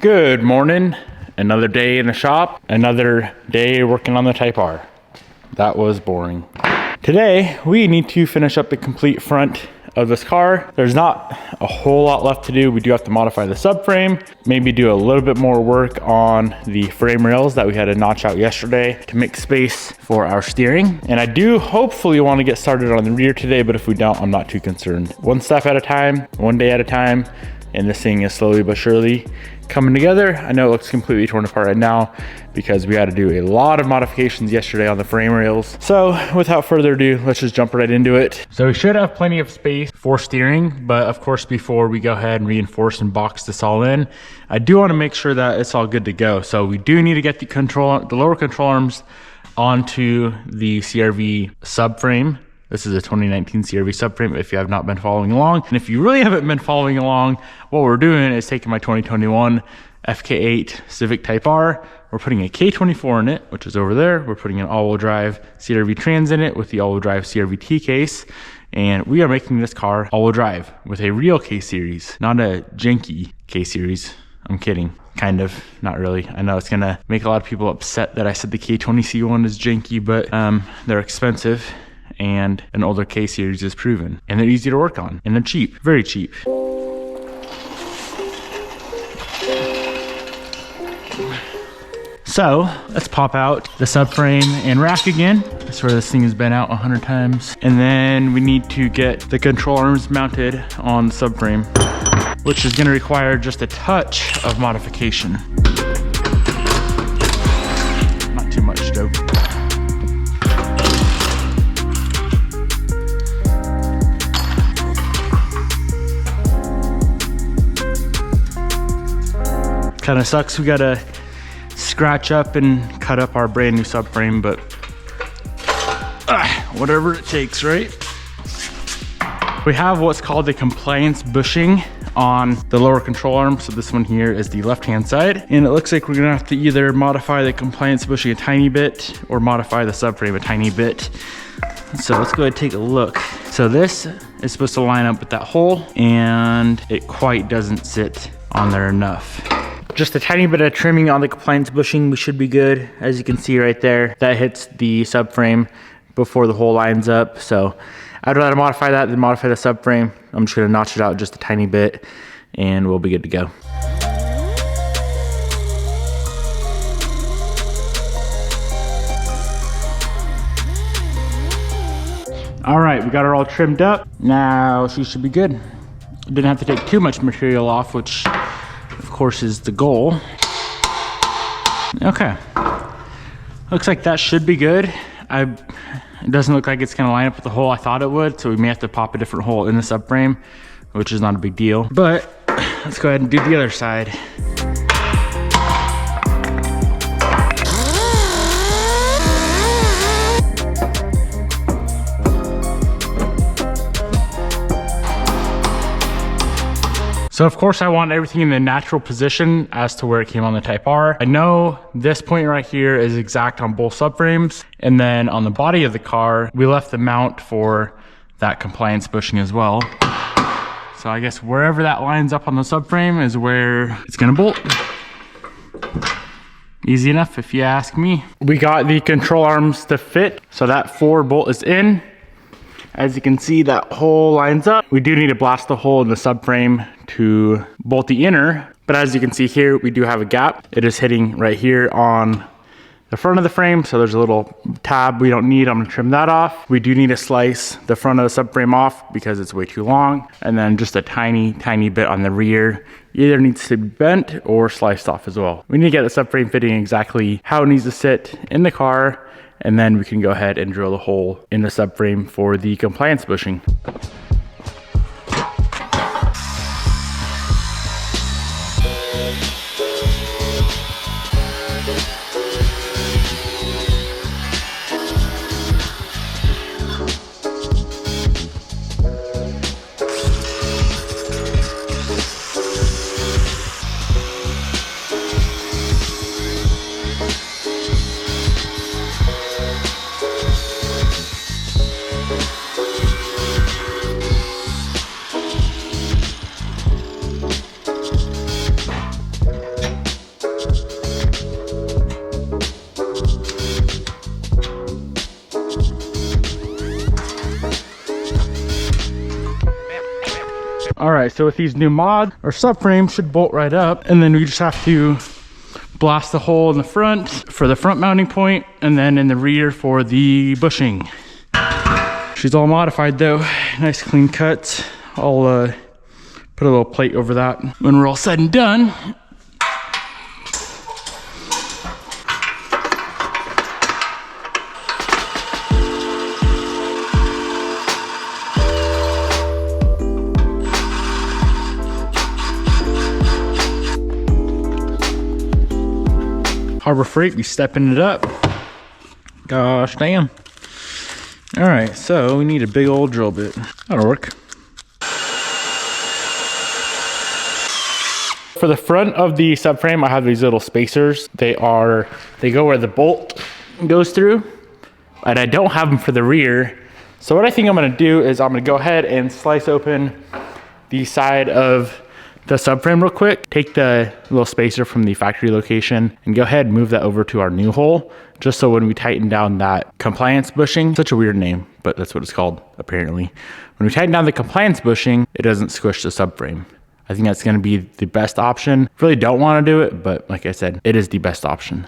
Good morning. Another day in the shop, another day working on the Type R. That was boring. Today, we need to finish up the complete front of this car. There's not a whole lot left to do. We do have to modify the subframe, maybe do a little bit more work on the frame rails that we had to notch out yesterday to make space for our steering. And I do hopefully want to get started on the rear today, but if we don't, I'm not too concerned. One step at a time, one day at a time, and this thing is slowly but surely coming together. I know it looks completely torn apart right now because we had to do a lot of modifications yesterday on the frame rails. So without further ado, let's just jump right into it. So we should have plenty of space for steering, but of course, before we go ahead and reinforce and box this all in, I do want to make sure that it's all good to go. So we do need to get the lower control arms onto the CRV subframe. This is a 2019 CRV subframe if you have not been following along. And if you really haven't been following along, what we're doing is taking my 2021 FK8 Civic Type R. We're putting a K24 in it, which is over there. We're putting an all-wheel drive CRV trans in it with the all-wheel drive CRV-T case. And we are making this car all-wheel drive with a real K-Series, not a janky K-Series. I'm kidding. Kind of, not really. I know it's gonna make a lot of people upset that I said the K20C one is janky, but they're expensive. And an older K-Series is proven. And they're easy to work on. And they're cheap, very cheap. So let's pop out the subframe and rack again. I swear this thing has been out 100 times. And then we need to get the control arms mounted on the subframe, which is gonna require just a touch of modification. Not too much though. Kind of sucks we gotta scratch up and cut up our brand new subframe, but whatever it takes, right? We have what's called the compliance bushing on the lower control arm. So this one here is the left-hand side. And it looks like we're gonna have to either modify the compliance bushing a tiny bit or modify the subframe a tiny bit. So let's go ahead and take a look. So this is supposed to line up with that hole, and it quite doesn't sit on there enough. Just a tiny bit of trimming on the compliance bushing, we should be good. As you can see right there, that hits the subframe before the hole lines up. So I'd rather modify that than modify the subframe. I'm just gonna notch it out just a tiny bit and we'll be good to go. All right, we got her all trimmed up. Now she should be good. Didn't have to take too much material off, which of course is the goal. Okay, looks like that should be good. It doesn't look like it's gonna line up with the hole I thought it would, so we may have to pop a different hole in the subframe, which is not a big deal. But let's go ahead and do the other side. So of course I want everything in the natural position as to where it came on the Type R. I know this point right here is exact on both subframes. And then on the body of the car, we left the mount for that compliance bushing as well. So I guess wherever that lines up on the subframe is where it's gonna bolt. Easy enough if you ask me. We got the control arms to fit. So that 4 bolt is in. As you can see, that hole lines up. We do need to blast a hole in the subframe to bolt the inner, but as you can see here, we do have a gap. It is hitting right here on the front of the frame, so there's a little tab we don't need. I'm gonna trim that off. We do need to slice the front of the subframe off because it's way too long, and then just a tiny bit on the rear either needs to be bent or sliced off as well. We need to get the subframe fitting exactly how it needs to sit in the car, and then we can go ahead and drill the hole in the subframe for the compliance bushing. All right, so with these new mods, our subframe should bolt right up, and then we just have to blast the hole in the front for the front mounting point, and then in the rear for the bushing. She's all modified though, nice clean cuts. I'll put a little plate over that when we're all said and done. Harbor Freight, be stepping it up. Gosh damn. All right, so we need a big old drill bit. That'll work. For the front of the subframe, I have these little spacers. They go where the bolt goes through, and I don't have them for the rear. So what I think I'm gonna do is I'm gonna go ahead and slice open the side of the subframe real quick, take the little spacer from the factory location and go ahead and move that over to our new hole, just so when we tighten down that compliance bushing, such a weird name, but that's what it's called apparently. When we tighten down the compliance bushing, it doesn't squish the subframe. I think that's gonna be the best option. Really don't wanna do it, but like I said, it is the best option.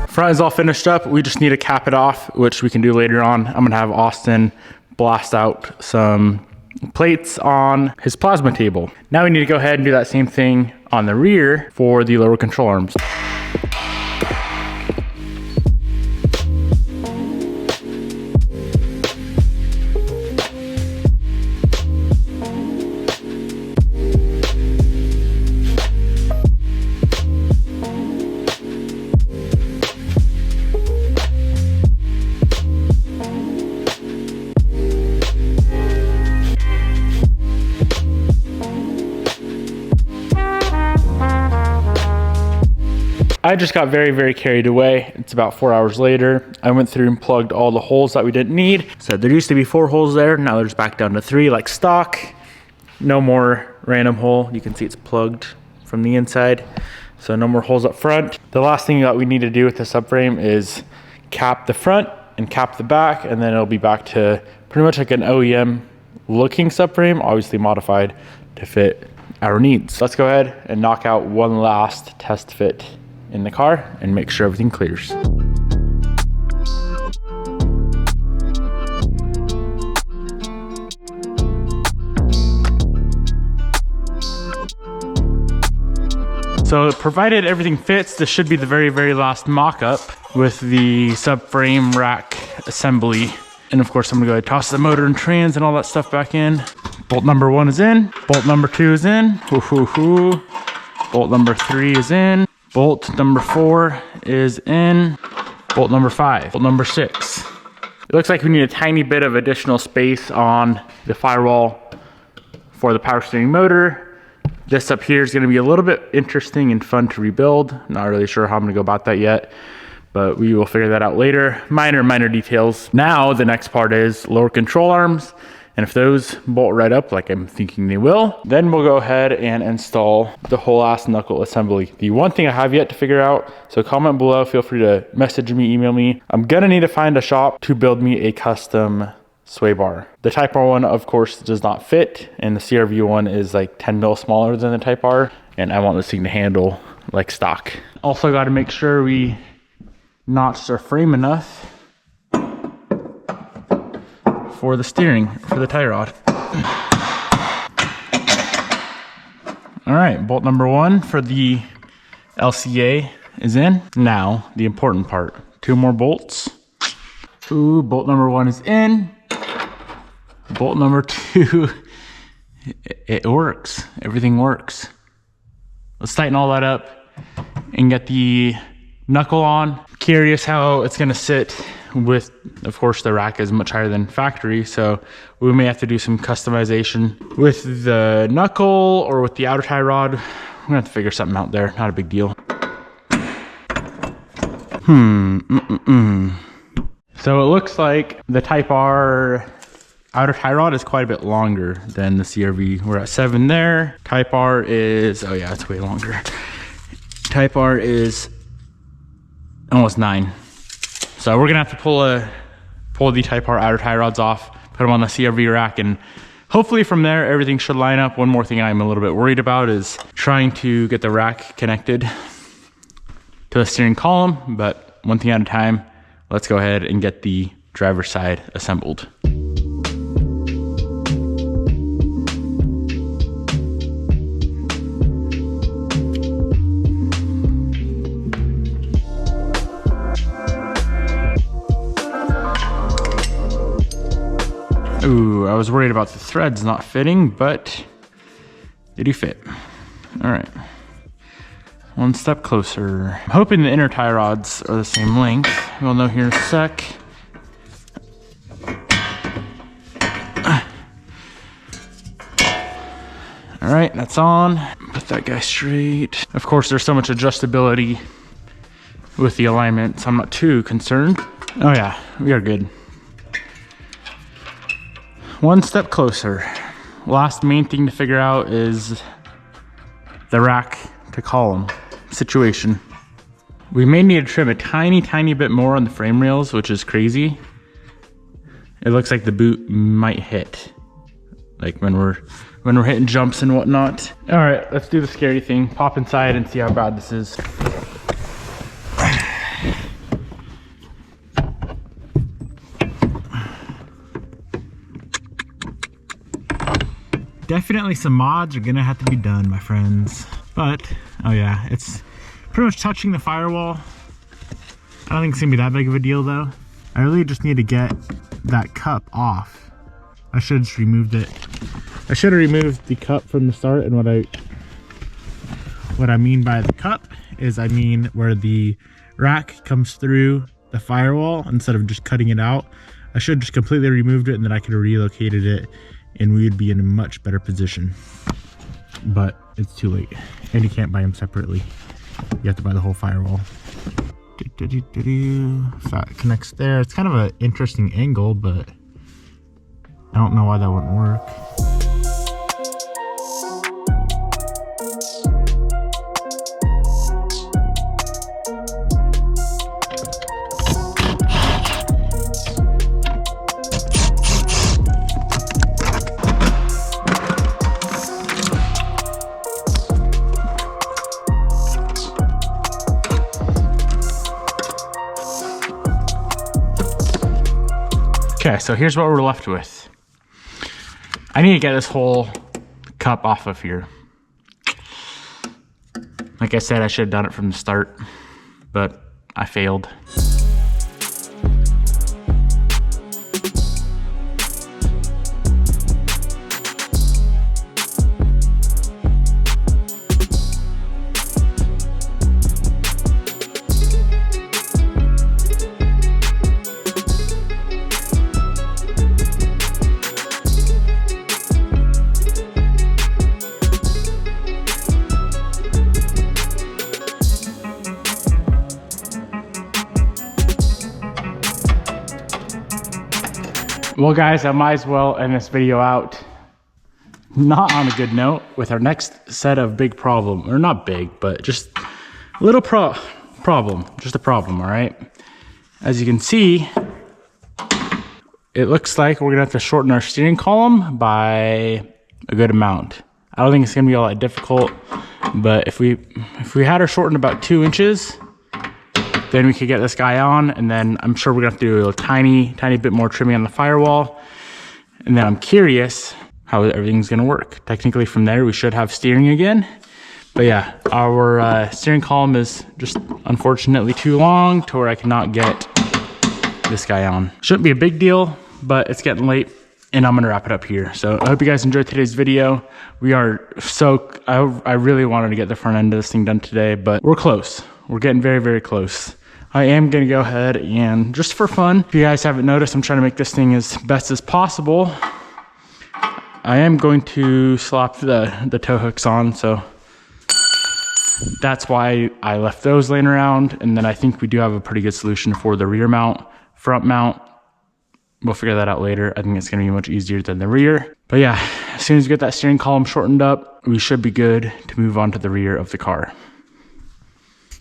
Front is all finished up. We just need to cap it off, which we can do later on. I'm gonna have Austin blast out some plates on his plasma table. Now we need to go ahead and do that same thing on the rear for the lower control arms. I just got very carried away. It's about 4 hours later. I went through and plugged all the holes that we didn't need. So there used to be 4 holes there. Now there's back down to 3 like stock. No more random hole. You can see it's plugged from the inside. So no more holes up front. The last thing that we need to do with the subframe is cap the front and cap the back, and then it'll be back to pretty much like an OEM looking subframe, obviously modified to fit our needs. Let's go ahead and knock out one last test fit in the car and make sure everything clears. So provided everything fits, this should be the very last mock-up with the subframe rack assembly. And of course I'm gonna go ahead and toss the motor and trans and all that stuff back in. Bolt number 1 is in, bolt number 2 is in, bolt number 3 is in, bolt number 4 is in, bolt number 5, bolt number 6. It looks like we need a tiny bit of additional space on the firewall for the power steering motor. This up here is gonna be a little bit interesting and fun to rebuild. Not really sure how I'm gonna go about that yet, but we will figure that out later. Minor details. Now the next part is lower control arms. And if those bolt right up like I'm thinking they will, then we'll go ahead and install the whole ass knuckle assembly. The one thing I have yet to figure out, so comment below, feel free to message me, email me. I'm gonna need to find a shop to build me a custom sway bar. The Type R one, of course, does not fit, and the CRV one is like 10 mil smaller than the Type R, and I want this thing to handle like stock. Also gotta make sure we notched our frame enough for the steering, for the tie rod. All right, bolt number 1 for the LCA is in. Now, the important part, 2 more bolts. Ooh, bolt number 1 is in. Bolt number 2, it works. Everything works. Let's tighten all that up and get the knuckle on. Curious how it's gonna sit with, of course, the rack is much higher than factory, so we may have to do some customization with the knuckle or with the outer tie rod. We're gonna have to figure something out there, not a big deal. So it looks like the Type R outer tie rod is quite a bit longer than the CRV. We're at 7 there. Type R is, oh yeah, it's way longer. Type R is almost 9. So we're gonna have to pull the Type R outer tie rods off, put them on the CRV rack, and hopefully from there, everything should line up. One more thing I'm a little bit worried about is trying to get the rack connected to the steering column, but one thing at a time. Let's go ahead and get the driver's side assembled. Ooh, I was worried about the threads not fitting, but they do fit. All right, one step closer. I'm hoping the inner tie rods are the same length. We'll know here in a sec. All right, that's on. Put that guy straight. Of course, there's so much adjustability with the alignment, so I'm not too concerned. Oh yeah, we are good. One step closer. Last main thing to figure out is the rack to column situation. We may need to trim a tiny bit more on the frame rails, which is crazy. It looks like the boot might hit, like when we're hitting jumps and whatnot. All right, let's do the scary thing. Pop inside and see how bad this is. Definitely some mods are gonna have to be done, my friends. But, oh yeah, it's pretty much touching the firewall. I don't think it's gonna be that big of a deal though. I really just need to get that cup off. I should have just removed it. I should have removed the cup from the start, and what I mean by the cup is I mean where the rack comes through the firewall instead of just cutting it out. I should have just completely removed it, and then I could have relocated it, and we would be in a much better position. But it's too late, and you can't buy them separately. You have to buy the whole firewall. So that connects there. It's kind of an interesting angle, but I don't know why that wouldn't work. Okay, so here's what we're left with. I need to get this whole cup off of here. Like I said, I should have done it from the start, but I failed. Well guys, I might as well end this video out not on a good note with our next set of big problem, or not big, but just a little problem, just a problem, all right? As you can see, it looks like we're gonna have to shorten our steering column by a good amount. I don't think it's gonna be all that difficult, but if we had her shortened about 2 inches, then we could get this guy on, and then I'm sure we're gonna have to do a tiny bit more trimming on the firewall. And then I'm curious how everything's gonna work. Technically from there, we should have steering again. But yeah, our steering column is just unfortunately too long to where I cannot get this guy on. Shouldn't be a big deal, but it's getting late and I'm gonna wrap it up here. So I hope you guys enjoyed today's video. We are I really wanted to get the front end of this thing done today, but we're close. We're getting very, very close. I am gonna go ahead and just for fun, if you guys haven't noticed, I'm trying to make this thing as best as possible. I am going to slap the tow hooks on, so that's why I left those laying around. And then I think we do have a pretty good solution for the rear mount. Front mount, we'll figure that out later. I think it's gonna be much easier than the rear. But yeah, as soon as we get that steering column shortened up, we should be good to move on to the rear of the car.